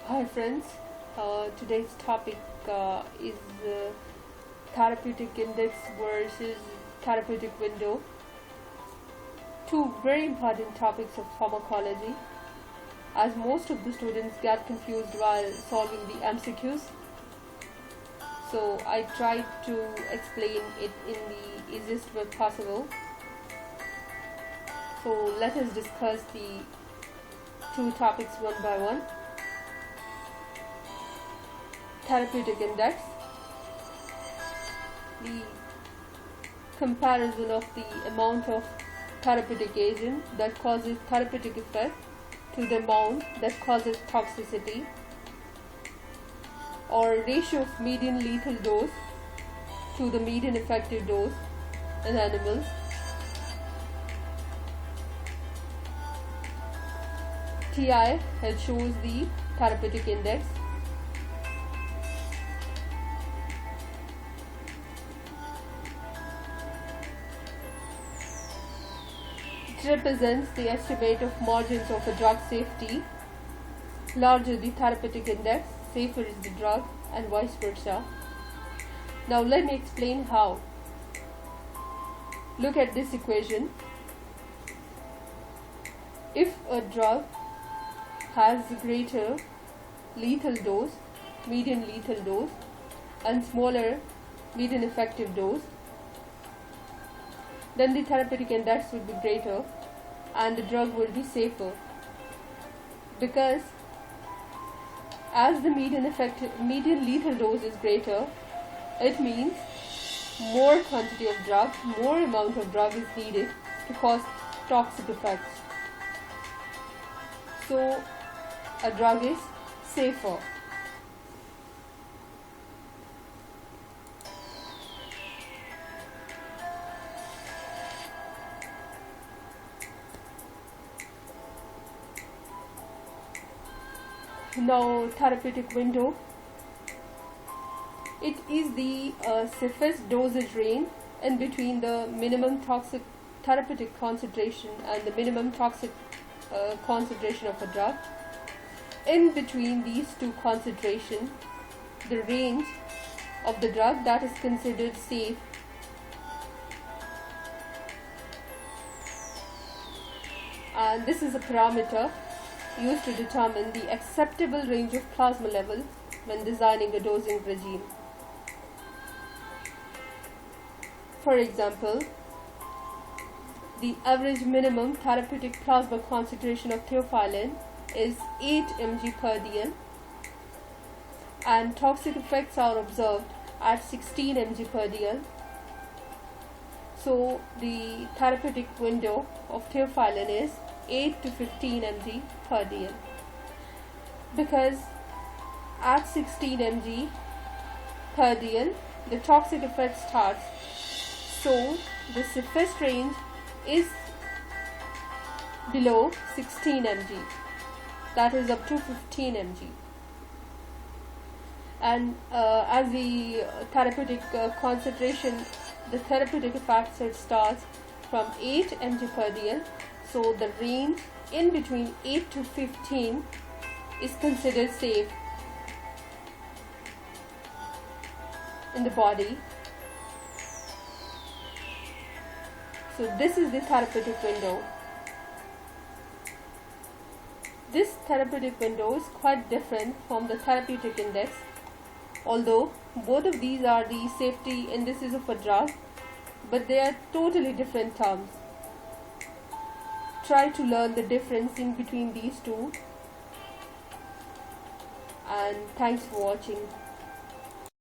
Hi friends, today's topic is therapeutic index versus therapeutic window. Two very important topics of pharmacology, as most of the students get confused while solving the MCQs. So I tried to explain it in the easiest way possible. So let us discuss the two topics one by one. Therapeutic index, the comparison of the amount of therapeutic agent that causes therapeutic effect to the amount that causes toxicity, or ratio of median lethal dose to the median effective dose in animals. TI it shows the therapeutic index. It represents the estimate of margins of a drug safety. Larger the therapeutic index, safer is the drug, and vice versa. Now let me explain how. Look at this equation. If a drug has greater lethal dose, median lethal dose, and smaller median effective dose, then the therapeutic index would be greater and the drug will be safer, because as the median lethal dose is greater, it means more quantity of drug, more amount of drug is needed to cause toxic effects. So a drug is safer. Now therapeutic window, it is the safest dosage range in between the minimum toxic therapeutic concentration and the minimum toxic concentration of a drug. In between these two concentrations, the range of the drug that is considered safe. And this is a parameter used to determine the acceptable range of plasma level when designing a dosing regime. For example, the average minimum therapeutic plasma concentration of theophylline is 8 mg per dl, and toxic effects are observed at 16 mg per dl. So the therapeutic window of theophylline is 8 to 15 mg per dl, because at 16 mg per dl the toxic effect starts. So the safest range is below 16 mg, that is up to 15 mg. And as the therapeutic concentration, the therapeutic effect starts from 8 mg per dl. So the range in between 8 to 15 is considered safe in the body. So this is the therapeutic window. This therapeutic window is quite different from the therapeutic index, although both of these are the safety indices of a drug, but they are totally different terms. Try to learn the difference in between these two, and thanks for watching.